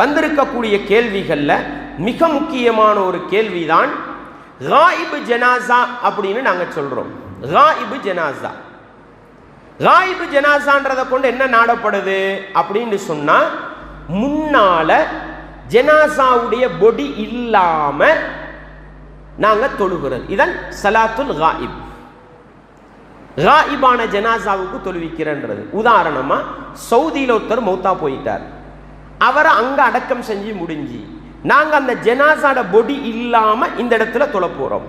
வந்திருக்கக்கூடிய கேள்விகள்ல மிக முக்கியமான ஒரு கேள்விதான் காயிபு ஜனாசா அப்படின்னு நாங்க சொல்றோம். காயிபு ஜனாசா, காயிபு ஜனாசான்றதை கொண்டு என்ன நாடப்படுது அப்படின்னு சொன்னா, முன்னால ஜனாசாவுடைய பொடி இல்லாம நாங்க தொழுகிறது. இதன் சலாத்துல் காயிப், காயிபான ஜனாசாவுக்கு தொழுவிக்கிறன்றது. உதாரணமா சவுதியில் ஒருத்தர் மௌத்தா போயிட்டார், அவரை அங்க அடக்கம் செஞ்சு முடிஞ்சு நாங்க அந்த ஜனாசாட பொடி இல்லாம இந்த இடத்துல தொழ போறோம்.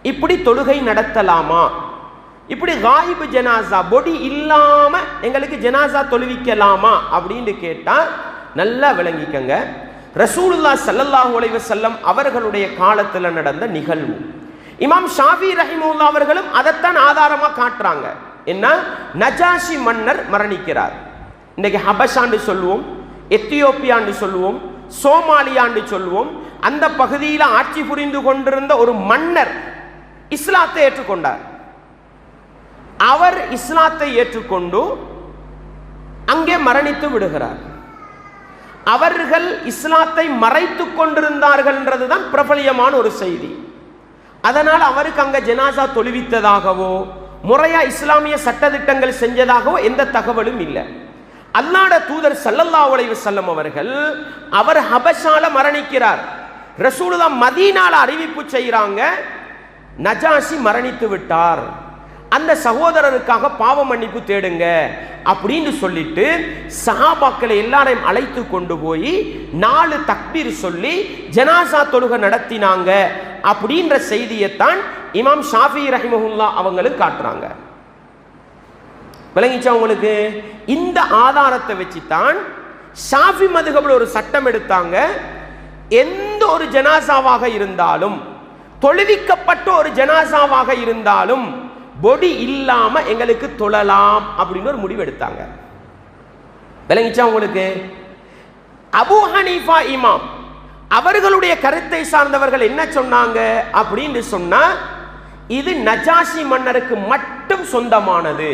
இப்படி தொழுகை நடத்தலாமா? இப்படி காயிபு ஜனாசா பொடி இல்லாம எங்களுக்கு ஜனாசா தொழுவிக்கலாமா அப்படின்னு கேட்டா நல்லா விளங்கிக்கங்க. ரசூலுல்லாஹ் ஸல்லல்லாஹு அலைஹி வஸல்லம் அவர்களுடைய காலத்துல நடந்த நிகழ்வு. இமாம் ஷாஃபி ரஹிமஹுல்லாஹ் அவர்களும் அதைத்தான் ஆதாரமா காட்டுறாங்க. என்ன? நஜாஷி மன்னர் மரணிக்கிறார். இன்னைக்கு ஹபஷான்னு சொல்லுவோம், எத்தியோப்பியான்னு சொல்லுவோம், சோமாலியான்னு சொல்லுவோம். அந்த பகுதியில் ஆட்சி புரிந்து கொண்டிருந்த ஒரு மன்னர் இஸ்லாத்தை ஏற்றுக்கொண்டார். அவர் இஸ்லாத்தை ஏற்றுக்கொண்டு அங்கே மரணித்து விடுகிறார். அவர்கள் இஸ்லாத்தை மறைத்து கொண்டிருந்தார்கள் என்றதுதான் பிரபலியமான ஒரு செய்தி. அதனால் அவருக்கு அங்க ஜனாசா தொழுவித்ததாகவோ முறையா இஸ்லாமிய சட்டதிட்டங்கள் செஞ்சதாகவோ எந்த தகவலும் இல்லை. அல்லாஹ்வுடைய தூதர் ஸல்லல்லாஹு அலைஹி வஸல்லம் அவர்கள் அவர் ஹபஷால மரணிக்கிறார். ரசூலுல்லாஹ் மதீனால அறிவிப்பு செய்றாங்க, நஜாஷி மரணித்து விட்டார், அந்த சகோதரருக்காக பாவ மன்னிப்பு தேடுங்க அப்படின்னு சொல்லிட்டு சஹாபாக்களை எல்லாரையும் அழைத்து கொண்டு போய் 4 தக்பீர் சொல்லி ஜனாசா தொழுகை நடத்தினாங்க அப்படின்ற செய்தியைத்தான் இமாம் ஷாஃபி ரஹிமஹுல்லாஹ் அவங்களுக்கு காட்டுறாங்க. விளங்கிச்சா உங்களுக்கு? இந்த ஆதாரத்தை வச்சுத்தான் ஷாஃபி மதுஹபில் ஒரு சட்டம் எடுத்தாங்க. எந்த ஒரு ஜனாசாவாக இருந்தாலும், தொழுவிக்கப்பட்ட ஒரு ஜனாசாவாக இருந்தாலும் பொடி இல்லாம எங்களுக்கு தொழலாம் அப்படின்னு ஒரு முடிவு எடுத்தாங்க. விளங்கிச்சா உங்களுக்கு? அபூ ஹனீஃபா இமாம் அவர்களுடைய கருத்தை சார்ந்தவர்கள் என்ன சொன்னாங்க அப்படின்னு சொன்னா, இது நஜாஷி மன்னருக்கு மட்டும் சொந்தமானது,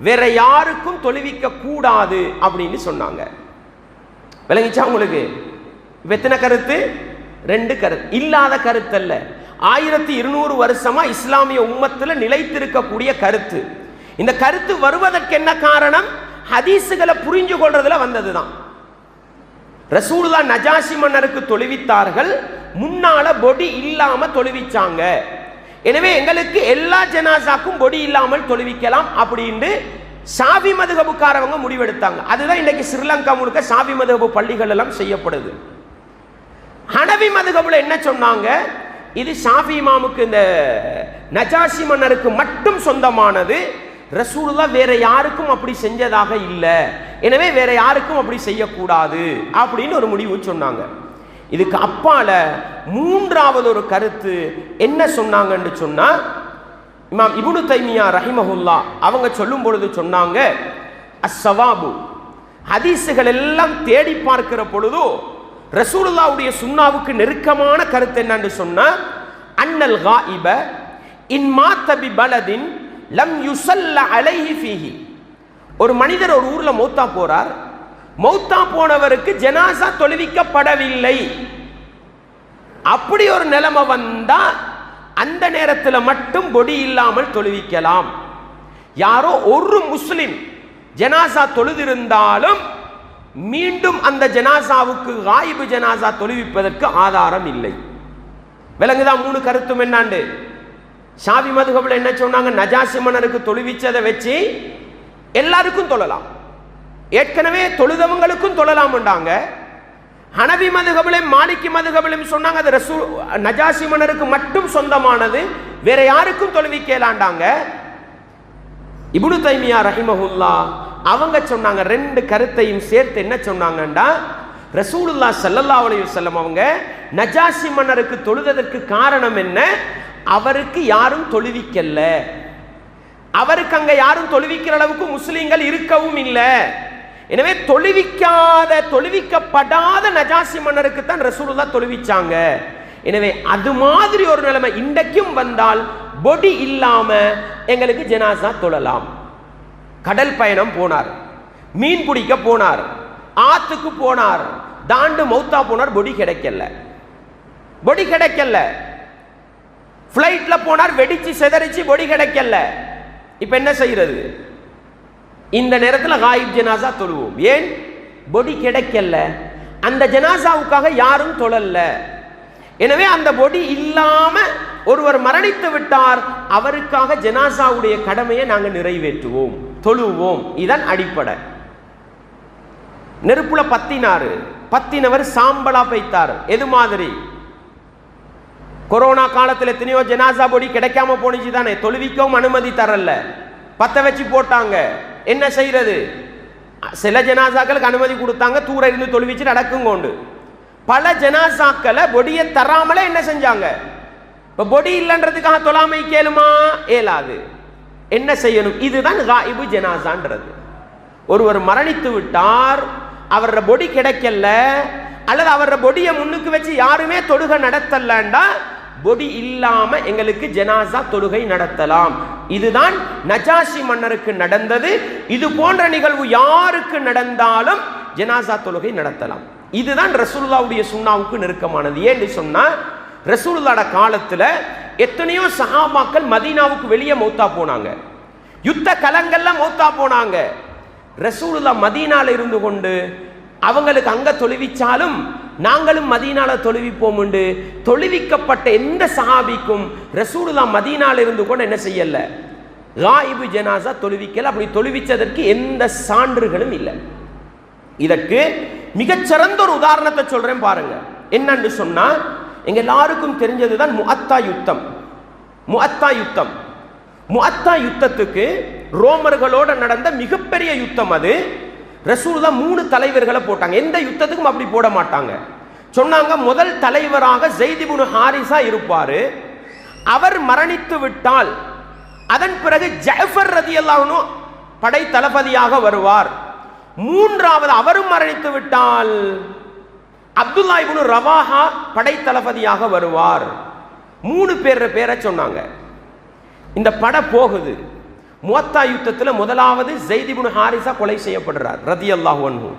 வேற யாருக்கும் தொழுவிக்க கூடாது அப்படின்னு சொன்னாங்க. விளங்கிச்சா உங்களுக்கு? எத்தனை கருத்து? 2 கருத்து. இல்லாத கருத்து அல்ல, 1200 வருஷமா இஸ்லாமிய உம்மத்துல நிலைத்திருக்கக்கூடிய கருத்து. இந்த கருத்து வருவதற்கு என்ன காரணம்? ஹதீஸுகளை புரிஞ்சு கொள்றதுல வந்ததுதான். ரசூலுல்லாஹ் நஜாஷி மன்னருக்கு தொழுவித்தார்கள், முன்னால பொடி இல்லாம தொழுவிச்சாங்க. எனவே எங்களுக்கு எல்லா ஜனாசாக்கும் பொடி இல்லாமல் தொழுவிக்கலாம் அப்படின்னு ஷாஃபி மதுஹபுக்காரவங்க முடிவெடுத்தாங்க. அதுதான் இன்னைக்கு ஸ்ரீலங்கா முழுக்க ஷாஃபி மதுஹபு பள்ளிகள் எல்லாம் செய்யப்படுது. ஹனவி மதுஹபுல என்ன சொன்னாங்க? இது ஷாஃபி இமாமுக்கு, இந்த நஜாஷி மன்னருக்கு மட்டும் சொந்தமானது, ரசூலுல்லாஹ் வேற யாருக்கும் அப்படி செஞ்சதாக இல்லை, எனவே வேற யாருக்கும் அப்படி செய்யக்கூடாது அப்படின்னு ஒரு முடிவு சொன்னாங்க. இதுக்கு அப்பால 3வது ஒரு கருத்து என்ன சொன்னாங்கன்னு சொன்னா, இமாம் இப்னு தைமியா ரஹிமஹுல்லாஹ் அவங்க சொல்லும் பொழுது சொன்னாங்க, அஸ்ஸவாபு, ஹதீஸுகள் எல்லாம் தேடி பார்க்கிற பொழுது ரசூலுல்லாஹ்வுடைய சுன்னாவுக்கு நெருக்கமான கருத்து என்னன்னு சொன்னா, அன்னல் காயிப இன் மாத்த பி பலதின் லம் யுஸல்ல அலைஹி ஃபீஹி. ஒரு மனிதர் ஒரு ஊர்ல மௌத்தா போறார், மௌத்தா போனவருக்கு ஜனாசா தொழுவிக்கப்படவில்லை, அப்படி ஒரு நிலைமை வந்தா அந்த நேரத்தில் மட்டும் பொடி இல்லாமல் தொழுவிக்கலாம். யாரோ ஒரு முஸ்லிம் ஜனாசா தொழுதிருந்தாலும் மீண்டும் அந்த ஜனாசாவுக்கு காயிபு ஜனாசா தொழுவிப்பதற்கு ஆதாரம் இல்லை. விளங்குதா 3 கருத்தும் என்னாண்டு? ஷாஃபி மதுஹபில் என்ன சொன்னாங்க? நஜாஷி மன்னருக்கு தொழுவிச்சதை வச்சு எல்லாருக்கும் தொழலாம், ஏற்கனவே தொழுதவங்களுக்கும் தொழலாம்ண்டாங்க. ஹனவி மதுஹபிலும் மாலிகி மதுஹபிலும் சொன்னாங்க அது நஜாஷி மன்னருக்கு மட்டும் சொந்தமானது, வேற யாருக்கும் தொழுவிக்கலாண்டாங்க. இப்னு தைமியா ரஹிமஹுல்லாஹ் அவங்க சொன்னாங்க 2 கருத்தையும் சேர்த்து என்ன சொன்னாங்கண்டா, ரசூலுல்லாஹ் ஸல்லல்லாஹு அலைஹி வஸல்லம் அவங்க நஜாஷி மன்னருக்கு தொழுததற்கு காரணம் என்ன? அவருக்கு யாரும் தொழுவிக்கல, அவருக்கு அங்க யாரும் தொழுவிக்கிற அளவுக்கு முஸ்லிம்கள் இருக்கவும் இல்லை. எனவே தொழுவிக்கப்படாத நஜாஷி மன்னருக்கு தான் ரசூலுல்லாஹ் தொழுவிச்சாங்க. எனவே அது மாதிரி ஒரு நிலைமை இன்றைக்கும் வந்தால் பொடி இல்லாம எங்களுக்கு ஜனாசா தொழலாம். கடல் பயணம் போனார், மீன் பிடிக்க போனார், ஆத்துக்கு போனார், தாண்டு மௌத்தா போனார், பொடி கிடைக்கல. பிளைட்ல போனார், வெடிச்சு செதறிச்சு, பொடி கிடைக்கல. இப்ப என்ன செய்யறது? இந்த நேரத்தில் காயிப் ஜனாசா தொழுவோம். ஏன்? பொடி கிடைக்கல, அந்த ஜனாசாவுக்காக யாரும் தொழல. எனவே அந்த பொடி இல்லாம ஒருவர் மரணித்து விட்டார், அவருக்காக ஜனாசாவுடைய கடமையை நாங்கள் நிறைவேற்றுவோம், தொழுவோம். இதன் அடிப்படை. நெருப்புல பத்தினவர் சாம்பலா பைத்தார். எது மாதிரி? கொரோனா காலத்தில் எத்தனையோ ஜனாசா பொடி கிடைக்காம போனிச்சு தானே, தொழுவிக்கவும் அனுமதி தரல, பத்த வச்சு போட்டாங்க. என்ன செய்யறது? சில ஜனாசாக்களுக்கு அனுமதி கொடுத்தாங்க, தூர இருந்து தொழுவிச்சு நடக்குங்கோண்டு. பல ஜனாசாக்களை பொடியை தராமலே என்ன செஞ்சாங்க? இப்ப பொடி இல்லைன்றதுக்காக தொழாமை கேளுமா? ஏலாது. என்ன செய்யணும்? இதுதான் காயிபு ஜனாசான்றது. ஒருவர் மரணித்து விட்டார், அவர பொடி கிடைக்கல, அல்லது அவர பொடியை முன்னுக்கு வச்சு யாருமே தொழுகை நடத்தலண்டா பொடி இல்லாம எங்களுக்கு ஜனாசா தொழுகை நடத்தலாம். இதுதான் நஜாஷி மன்னருக்கு நடந்தது. இது போன்ற நிகழ்வு யாருக்கு நடந்தாலும் ஜனாசா தொழுகை நடத்தலாம். இதுதான் ரசூலுல்லாஹ்வுடைய சுன்னாவுக்கு நெருக்கமானது. ஏன்னு சொன்னா, ரசூலுல்லாஹ்வோட காலத்துல எத்தனையோ சஹாபாக்கள் மதீனாவுக்கு வெளியே மௌத்தா போனாங்க, யுத்த கலங்கள்ல மௌத்தா போனாங்க. ரசூலுல்லாஹ் மதீனால இருந்து கொண்டு அவங்களுக்கு அங்க தொழுவிச்சாலும் நாங்களும் மதீனால தொழுவிப்போம். தொழுவிக்கப்பட்ட எந்த சஹாபிக்கும் ரசூலுல்லாஹ் மதீனால இருந்து கொண்டு என்ன செய்யல? காயிபு ஜனாசா தொழுவிக்கல. அப்படி தொழுவிச்சதற்கு எந்த சான்றுகளும் இல்லை. இதற்கு மிகச்சிறந்த ஒரு உதாரணத்தை சொல்றேன் பாருங்க. என்னன்னு சொன்னா, எங்க எல்லாருக்கும் தெரிஞ்சதுதான் முஅத்தா யுத்தம். முஅத்தா யுத்தத்துக்கு ரோமர்களோட நடந்த மிகப்பெரிய யுத்தம் அது. ரசூலுல்லாஹ் 3 தலைவர்களை போட்டாங்க. எந்த யுத்தத்துக்கும் அப்படி போட மாட்டாங்க. சொன்னாங்க, முதல் தலைவராக ஸைத் இப்னு ஹாரிஸா இருப்பாரு, அவர் மரணித்து விட்டால் அதன் பிறகு ஜஅஃபர் ரலியல்லாஹு அன்ஹு படை தளபதியாக வருவார். மூன்றாவது அவரும் மரணித்து விட்டால் அப்துல்லாஹ் இப்னு ரவாஹா படை தளபதியாக வருவார். 3 பேரை சொன்னாங்க. இந்த படை போகுது. முஅத்தா யுத்தத்தில் முதலாவது ஸைத் இப்னு ஹாரிஸா கொலை செய்யப்படுறார் ரலியல்லாஹு அன்ஹு.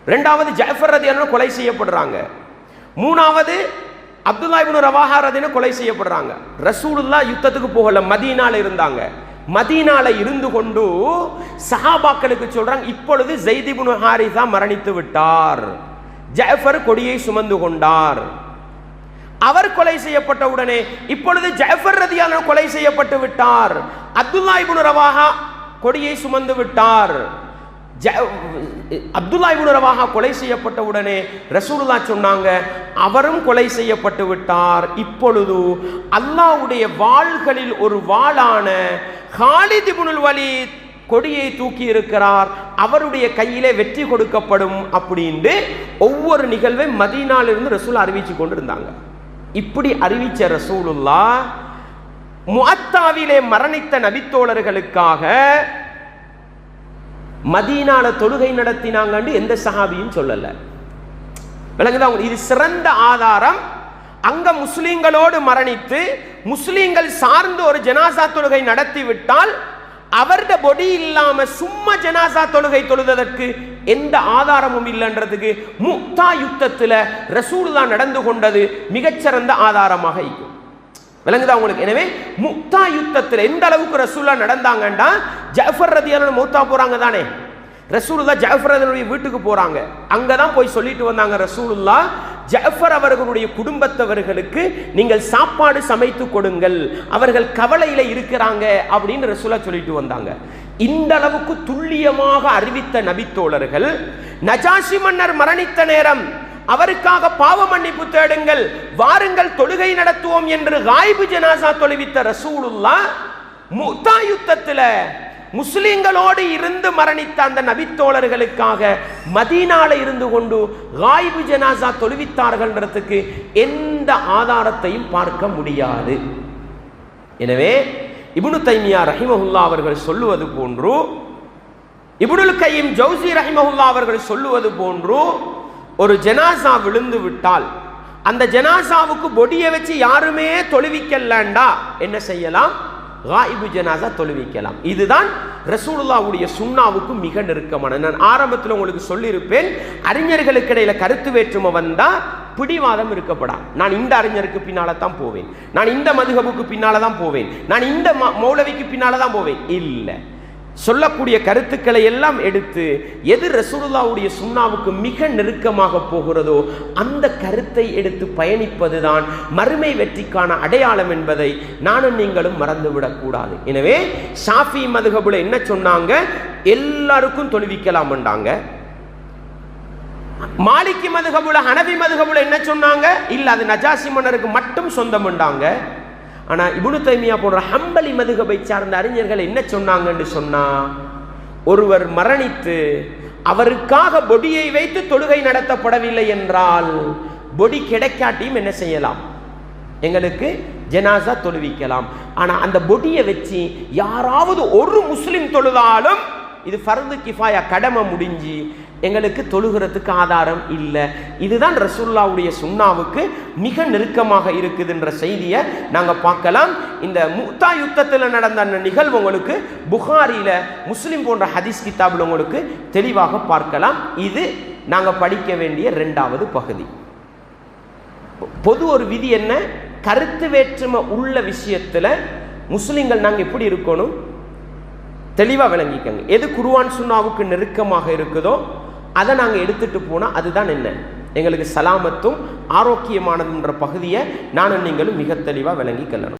இரண்டாவது ஜஅஃபர் ரலியல்லாஹு அன்ஹு கொலை செய்யப்படுறாங்க. மூணாவது அப்துல்லாஹ் இப்னு ரவாஹா ரலியல்லாஹு கொலை செய்யப்படுறாங்க. ரசூலுல்லாஹ் யுத்தத்துக்கு போகல, மதீனால இருந்தாங்க. மதீனால இருந்து கொண்டு சஹாபாக்களுக்கு சொல்றாங்க, இப்பொழுது ஸைத் இப்னு ஹாரிஸா மரணித்து விட்டார், ஜஅஃபர் கொடியை சுமந்து கொண்டார். அவர் கொலை செய்யப்பட்ட உடனே இப்பொழுது ஜஅஃபர் ரலியல்லாஹு அன்ஹு கொலை செய்யப்பட்டு விட்டார், அப்துல்லாஹ் இப்னு ரவாஹா கொடியை சுமந்து விட்டார். அப்துல்லாஹ் இப்னு ரவாஹா கொலை செய்யப்பட்ட உடனே ரசூலுல்லாஹ் சொன்னாங்க, அவரும் கொலை செய்யப்பட்டு விட்டார். இப்பொழுது அல்லாஹ்வுடைய வாள்களில் ஒரு வாளான காலித் இப்னுல் வலீத் கொடியை தூக்கி இருக்கிறார், அவருடைய கையிலே வெற்றி கொடுக்கப்படும் அப்படின்னு ஒவ்வொரு நிகழ்வை மதீனாவிலிருந்து ரசூல் அறிவிச்சு கொண்டிருந்தாங்க. இப்படி அறிவிச்ச ரசூலுல்லாஹ் முஅத்தாவிலே மரணித்த நபித்தோழர்களுக்காக மதீனால தொழுகை நடத்தினாங்கன்னு எந்த சஹாபியும் சொல்லல. விளங்குதா? இது சிறந்த ஆதாரம். அங்க முஸ்லிம்களோடு மரணித்து முஸ்லிம்கள் சார்ந்து ஒரு ஜனாசா தொழுகை நடத்தி விட்டால் அவருடைய பொடி இல்லாம சும்மா ஜனாசா தொழுகை தொழுதற்கு எந்த ஆதாரமும் இல்லைன்றதுக்கு முஅத்தா யுத்தத்தில் ரசூலுல்லாஹ் நடந்து கொண்டது மிகச்சிறந்த ஆதாரமாக இருக்கும். விளங்குதா உங்களுக்கு? எனவே முஅத்தா யுத்தத்தில் எந்த அளவுக்கு ரசூலுல்லாஹ் நடந்தாங்கன்னா, ஜஅஃபர் ரலியல்லாஹு அன்ஹு மௌத்தா போறாங்க தானே, ரசூலுல்லாஹ் ஜஅஃபர் ரலியல்லாஹு அன்ஹு வீட்டுக்கு போறாங்க. அங்கதான் போய் சொல்லிட்டு வந்தாங்க ரசூலுல்லாஹ், ஜஅஃபர் அவர்களுடைய குடும்பத்தவர்களுக்கு நீங்கள் சாப்பாடு சமைத்து கொடுங்கள், அவர்கள் கவலையில இருக்கிறாங்க அப்படின்னு ரசூலுல்லாஹ் சொல்லிட்டு வந்தாங்க. இந்த அளவுக்கு துல்லியமாக அறிவித்த நபித்தோழர்கள், நஜாஷி மன்னர் மரணித்த நேரம் அவருக்காக பாவ மன்னிப்பு தேடுங்கள், வாருங்கள் தொழுகை நடத்துவோம் என்று காயிபு ஜனாசா தொழுவித்த ரசூலுல்லாஹ் முஅத்தா யுத்தத்தில் முஸ்லிம்களோடு இருந்து மரணித்த அந்த நபித்தோழர்களுக்காக மதீனால இருந்து கொண்டு காயிபு ஜனாசா தொழுவித்தார்கள்ன்றதுக்கு எந்த ஆதாரத்தையும் பார்க்க முடியாது. எனவே இப்னு தைமியா ரஹிமஹுல்லாஹ் அவர்கள் சொல்லுவது போன்று, இப்னுல் கய்யிம் ஜௌஸி ரஹிமஹுல்லாஹ் அவர்கள் சொல்லுவது போன்று, ஒரு ஜனாசா விழுந்து விட்டால் அந்த ஜனாசாவுக்கு பொடியை வச்சு யாருமே தொழுவிக்கலண்டா என்ன செய்யலாம்? காயிபு ஜனாசா தொழுவிக்கலாம். இதுதான் ரசூலுல்லாஹ்வுடைய சுன்னாவுக்கு மிக நெருக்கமான. நான் ஆரம்பத்தில் உங்களுக்கு சொல்லியிருப்பேன், அறிஞர்களுக்கு இடையில கருத்து வேற்றுமை வந்தா பிடிவாதம் இருக்கப்படா. நான் இந்த அறிஞருக்கு பின்னால தான் போவேன், நான் இந்த மதுஹபுக்கு பின்னால தான் போவேன், நான் இந்த மௌலவிக்கு பின்னால தான் போவேன். இல்லை, சொல்லக்கூடிய கருத்துக்களை எல்லாம் எடுத்து எது ரசூலுல்லாஹ்வுடைய சுன்னாவுக்கு மிக நெருக்கமாக போகிறதோ அந்த கருத்தை எடுத்து பயணிப்பதுதான் மறுமை வெற்றிக்கான அடையாளம் என்பதை நானும் நீங்களும் மறந்துவிடக் கூடாது. எனவே ஷாஃபி மதுஹபுல என்ன சொன்னாங்க? எல்லாருக்கும் தொழுவிக்கலாம் என்றாங்க. மாலிகி மதுஹபுல, ஹனபி மதுஹபுல என்ன சொன்னாங்க? இல்ல, அது நஜாசி மன்னருக்கு மட்டும் சொந்தம் என்றாங்க. ஆனா இப்னு தைமியா போன்ற ஹம்பலி மதுஹபை சார்ந்த அறிஞர்கள் என்ன சொன்னாங்கன்னு சொன்னா, ஒருவர் மரணித்து அவருக்காக பொடியை வைத்து தொழுகை நடத்தப்படவில்லை என்றால் பொடி கிடைக்காட்டியும் என்ன செய்யலாம்? எங்களுக்கு ஜனாசா தொழுவிக்கலாம். ஆனா அந்த பொடியை வச்சு யாராவது ஒரு முஸ்லிம் தொழுதாலும் இது ஃபர்து கிஃபாயா, கடமை முடிஞ்சு எங்களுக்கு தொழுகிறதுக்கு ஆதாரம் இல்லை. இதுதான் ரசூலுல்லாஹ்வுடைய சுன்னாவுக்கு மிக நெருக்கமாக இருக்குதுன்ற செய்தியை நாங்கள் பார்க்கலாம். இந்த முக்தா யுத்தத்தில் நடந்த அந்த நிகழ்வு உங்களுக்கு புகாரில, முஸ்லிம் போன்ற ஹதீஸ் கிதாபில் உங்களுக்கு தெளிவாக பார்க்கலாம். இது நாங்கள் படிக்க வேண்டிய 2வது பகுதி. பொது ஒரு விதி என்ன? கருத்து வேற்றுமை உள்ள விஷயத்தில் முஸ்லிம்கள் நாங்கள் எப்படி இருக்கணும்? தெளிவாக விளங்கிக்கங்க. எது குர்ஆன் சுன்னாவுக்கு நெருக்கமாக இருக்குதோ அதை நாங்கள் எடுத்துட்டு போனால் அதுதான் என்ன எங்களுக்கு சலாமத்தும் ஆரோக்கியமானதுன்ற பகுதியை நானும் நீங்களும் மிக தெளிவாக விளங்கிக்கொள்ளணும்.